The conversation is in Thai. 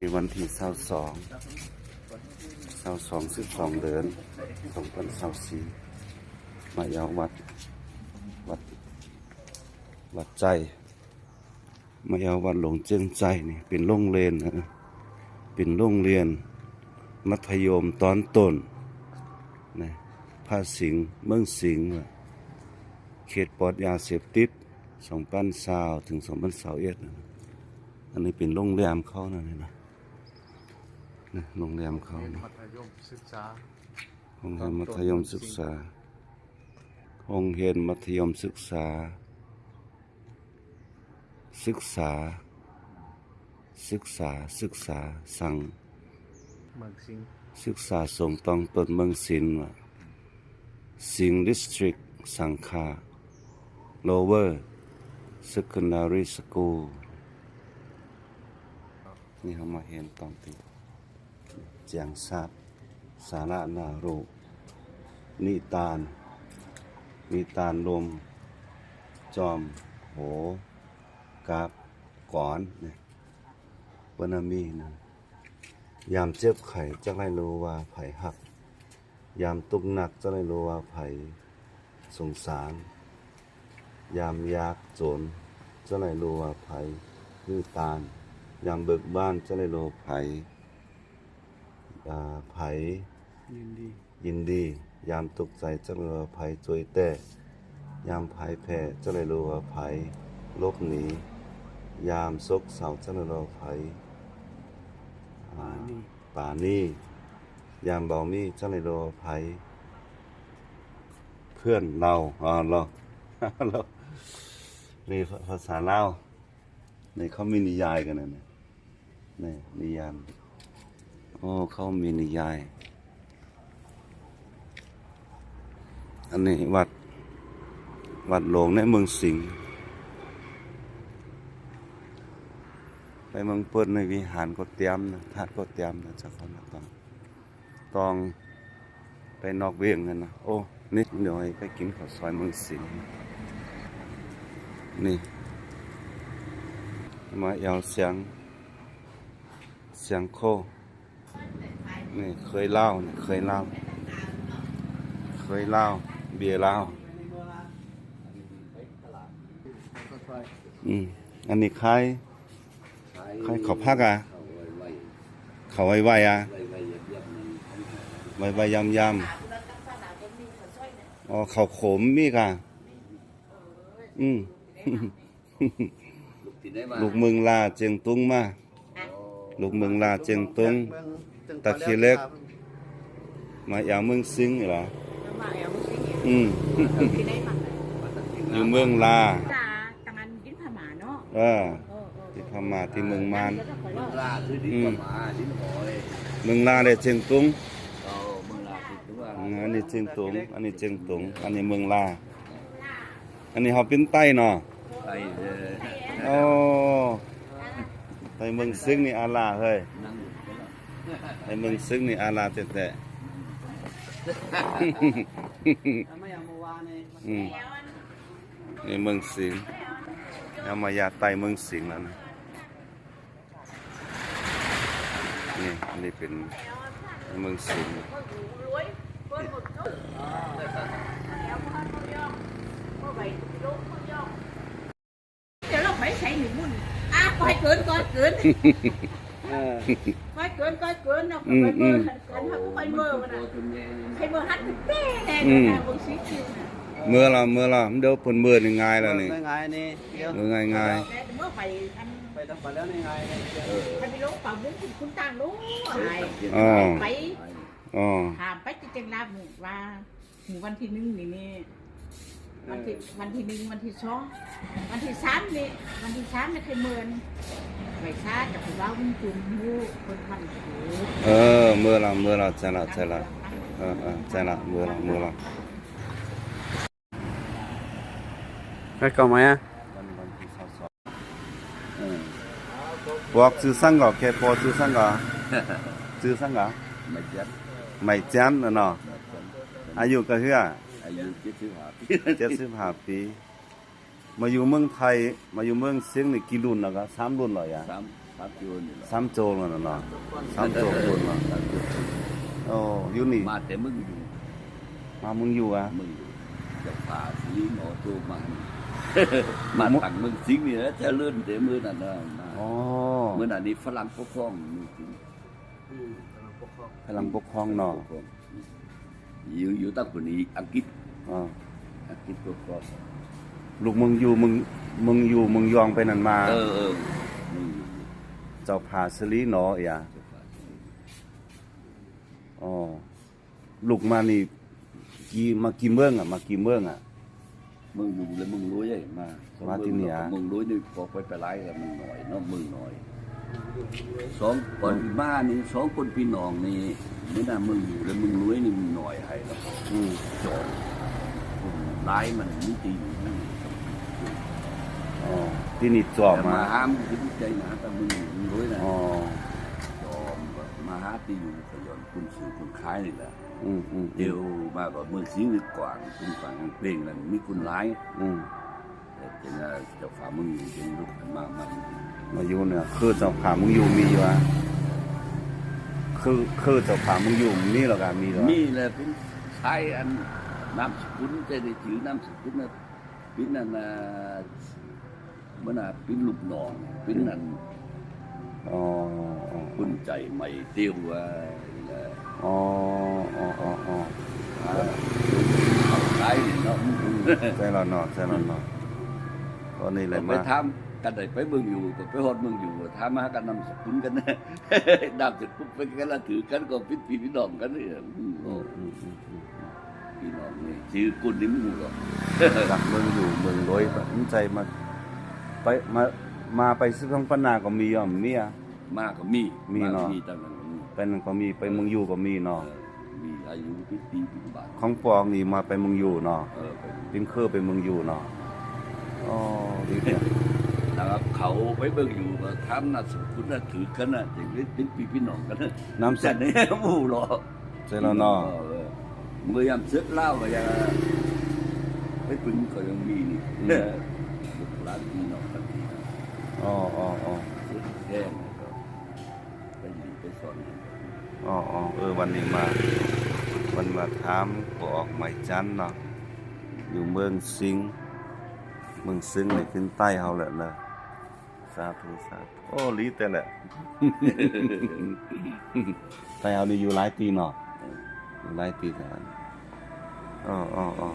ในวันที่22 เดือน2024มาเอาวัดใจมาเอาวัดหลวงเจียงใจนี่เป็นโรงเรียนเป็นโรงเรียนมัธยมตอนต้นนะภาสิงห์เมืองสิงห์เขตปลอดยาเสพติด2020ถึง2021อันนี้เป็นโรงแรมเขานะนี่นะโรงแรมเขามัธยมศึกษาโรงเรียนมัธยมศึกษาโรงเรียนมัธยมศึกษาสั่งศึกษาส่งตองตนเมืองสิงห์สิงห์ดิสทริกสังขา lower secondary school นี่เขามาเห็นตอนที่เจียงซาบสาระนารูนิทานลมจอมโหกาบก่อนเนี่ยปนามีนะยามเจ็บไข้จะได้รู้ว่าไผหักยามตุกหนักจะได้รู้ว่าไผสงสารยามยากจนจะได้รู้ว่าไผคือตานยามเบิกบ้านจะได้รู้ไผยินดียามตกใจจะได้รู้ว่าไผจวยแต่ยามภัยแพ้จะได้รู้ว่าไผลบหนียามซกเศร้าจะได้รู้ว่าไผป่านี้ยามเบามีจะได้รู้ว่าไผเพื่อนเราเรานี่ภาษาลาวนี่เขามีนิยายกันนะเนี่ยนี่นิยามเขามีนิยายอันนี้วัดหลวงในเมืองสิงห์ไปเมืองเปิดในวิหารก็เตรียมนะธาตุก็เตรียมนะจากเขาต้องไปนอกเวียงกันนะนิดเดียวไปกินข้าวซอยเมืองสิงห์นี่มาเอาเสียงโคนี่เคยเล่าเบียร์เล่าอันนี้ใครเขาพักเขาไวๆยำเขาขมมีกะลูกเมืองลาเจียงตุงมาลูกเมืองลาเจียงตุงตะคีเล็กมาอย่างเมืองสิงห์เหรออยู่เมืองลาที่พม่าที่เมืองมานเมืองลาได้เจียงตุงอันนี้เจียงตุงอันนี้เมืองลาอันนี้เขาเป็นไต้เนาะไต้เมืองสิงห์นี่อาลาเฮ้ยไต้เมืองสิงห์นี่อาลาแต่นี่เมืองสิงห์เอามายาไต้เมืองสิงห์แล้วนะนี่เป็นเมืองสิงห์เดี๋ยวเราไปใช้หนูมุ่นคอยเกินcoiเกินnó phải mơ không phải mơ mà phải mơ hát tê này là bông xí chiều mưa là đâu phần mưa thì ngày là này ngày mưa phảiทำไปแล้วในไงไปลงเป่ามุ้งคุณตั้งรู้ไปถามไปจะจังลาหมู่ว่าหมู่วันที่1นี่วันที่1วันที่2วันที่3นี่วันที่3ไม่เคยเมินไม่ช้าจากว่าวุ่นจุ่มมูคนมันเมื่อเราใจละใจละเมื่อเราไปก่อนไหมบอกซื้อสั่งก่อนแค่พอซื้อสั่งก่อนไม่จันเนาะอายุก็เท่าอายุ75 ปีมาอยู่เมืองไทยมาอยู่เมืองเสียงนี่กี่รุ่นแล้วก็3 รุ่นหรอ ครับโยนนี่แหละ 3โจรนั่นน่ะเนาะ3โจรคนเนาะโอ้อยู่นี่ มาแต่มึงอยู่ มามึงอยู่อ่ะ มึงอยู่จะพาสีหมอโจมานี่มาตั้งมึงสิงนี่นะจะเลื่อนแต่มือนั่นนะมา อ๋อ มือนั่นนี่ฝรั่งปกครองมึงจริง พลังปกครองเนาะ อยู่ตั้งคนนี้อังกฤษ อ่า อังกฤษปกครอง ลูกมึงอยู่มึงยองไปนั่นมา มึงอยู่ เจ้าพาสลีเนาะอย่า จะพาสี อ๋อลูกมานี่มากี่เมืองอ่ะมากี่เมืองอ่ะ มึงอยู่แล้วมึงรู้ยังมา มาที่นี่อ่ะ มึงรู้นี่พอไปไล่แล้วมึงหน่อยเนาะมึงหน่อยสองคนพี่บ้านนี่สองคนพี่น้องนี่ไม่น่ามึงอยู่แล้วมึงรู้นี่มึงหน่อยให้แล้ว อืม จอดไล่มันนี่ตีอยู่นี่ อ๋อที่นี่จอบ แต่ มา มาห้ามถึงใจนะแต่มึงรู้นะ อ๋อ จอมมาหาตีอยู่ขย้อนคุณสื่อคุณคล้ายนี่แหละ อืม เดี๋ยวมาก็เมืองสิงห์กว่างคุณฟังเพลงนั้นมีคุณร้าย อืม แต่เจ้าเจ้าฝ่ามึงอยู่เป็นลูกมันมา มาอยู่เนี่ยคือเจ้าพามึงอยู่มีอยู่อ่ะคือเจ้าพามึงอยู่มีหรอกอ่ะมีหรอ มีแหละเป็นชายอันนามสกุลแต่ได้ถือนามสกุลนะเป็นนั่นมันเป็นลูกน้องเป็นนั่น อ๋อ คุณใจไม่เตี้ยวว่า อ๋ออ๋ออ๋ออ๋อ เขาขายนี่เนาะ ใช่แล้วเนาะใช่แล้วเนาะตอนนี้เลย ไป มา ทำกันได้ไปเมืองอยู่ก็ไปฮอดเมืองอยู่ทำมากันนำสกุลกันนะ นำสกุลไปกันละถือกันก็เป็นพี่น้องกันนี่ พี่น้องนี่ชื่อกุลนี่มึงหรอก หลักเมืองอยู่เมืองโดยตัดสินใจไปมาไปซื้อของปนาก็มีอ่ะมีอ่ะ มากก็มี มีเนาะ มีตั้งนั้นก็มี ไปนั่นก็มีไปเมืองอยู่ก็มีเนาะ มีอายุปีบาท ของปองนี่มาไปเมืองอยู่เนาะ ไป เป็นเครือไปเมืองอยู่เนาะอ๋อดีเนี่ย แล้วเขาไปเบิ่งอยู่ก็ทำน่ะสกุลน่ะถือกันน่ะจะเป็นพี่น้องกันนะ น้ำ แต่ ใส่ เนี่ยหมู่หรอ ใช่แล้วเนาะ เมื่อยามเสื้อเหล้าก็ยังไปปึงก็ยังมีนี่ลูกหลานพี่น้องกันที่ อ๋ออ๋ออ๋อ แก้งก็ไปดีไปสอน อ๋ออ๋อวันนี้มาถามก็ออกหมายจันทน์เนาะอยู่เมืองสิงห์เมืองสิงห์นี่ขึ้นใต้เฮาแหละนะสาธุสาธุโอ้ลีแต่แหละ ใต้เฮานี่อยู่หลายปีเนาะอยู่หลายปีแล้วอ๋ออ๋ออ๋อ